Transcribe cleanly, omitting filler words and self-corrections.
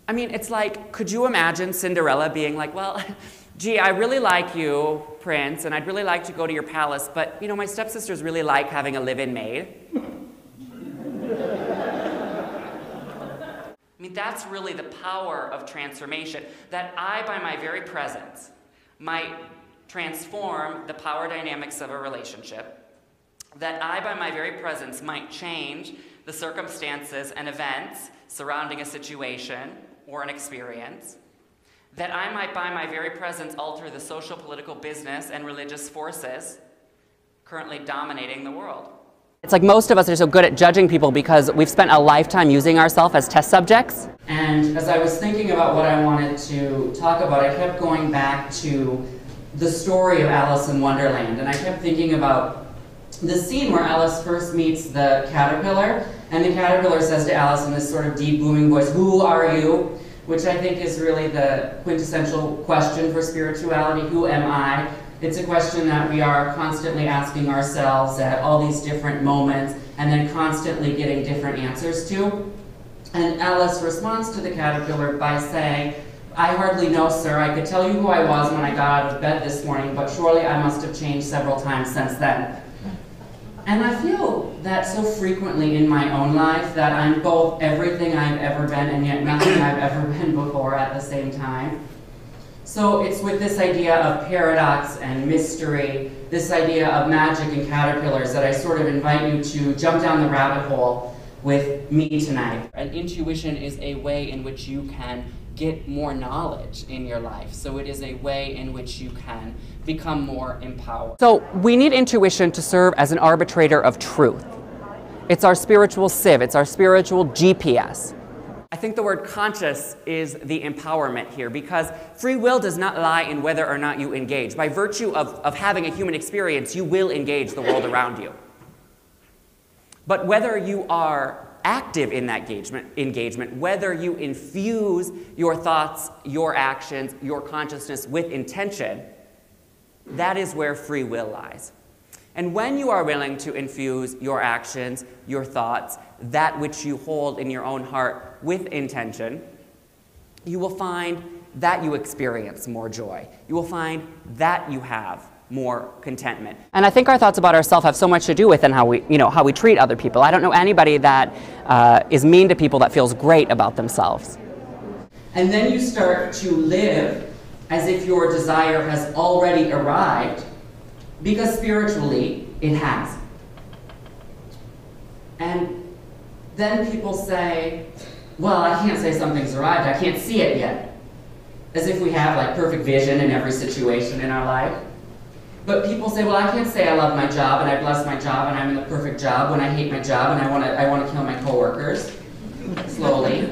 I mean, it's like, could you imagine Cinderella being like, well, gee, I really like you, Prince, and I'd really like to go to your palace, but, you know, my stepsisters really like having a live-in maid. I mean, that's really the power of transformation, that I, by my very presence, might transform the power dynamics of a relationship, that I, by my very presence, might change the circumstances and events surrounding a situation or an experience, that I might, by my very presence, alter the social, political, business, and religious forces currently dominating the world. It's like most of us are so good at judging people because we've spent a lifetime using ourselves as test subjects. And as I was thinking about what I wanted to talk about, I kept going back to the story of Alice in Wonderland, and I kept thinking about the scene where Alice first meets the caterpillar, and the caterpillar says to Alice in this sort of deep, booming voice, "Who are you?" Which I think is really the quintessential question for spirituality, who am I? It's a question that we are constantly asking ourselves at all these different moments, and then constantly getting different answers to. And Alice responds to the caterpillar by saying, "I hardly know, sir. I could tell you who I was when I got out of bed this morning, but surely I must have changed several times since then." And I feel that so frequently in my own life, that I'm both everything I've ever been and yet nothing I've ever been before at the same time. So it's with this idea of paradox and mystery, this idea of magic and caterpillars, that I sort of invite you to jump down the rabbit hole with me tonight. And intuition is a way in which you can get more knowledge in your life. So it is a way in which you can become more empowered. So we need intuition to serve as an arbitrator of truth. It's our spiritual sieve, it's our spiritual GPS. I think the word conscious is the empowerment here, because free will does not lie in whether or not you engage. By virtue of having a human experience, you will engage the world around you. But whether you are active in that engagement, whether you infuse your thoughts, your actions, your consciousness with intention, that is where free will lies. And when you are willing to infuse your actions, your thoughts, that which you hold in your own heart with intention, you will find that you experience more joy. You will find that you have more contentment. And I think our thoughts about ourselves have so much to do with how we treat other people. I don't know anybody that is mean to people that feels great about themselves. And then you start to live as if your desire has already arrived, because spiritually it has. And then people say, well, I can't say something's arrived, I can't see it yet. As if we have like perfect vision in every situation in our life. But people say, well, I can't say I love my job and I bless my job and I'm in the perfect job when I hate my job and I want to kill my coworkers slowly.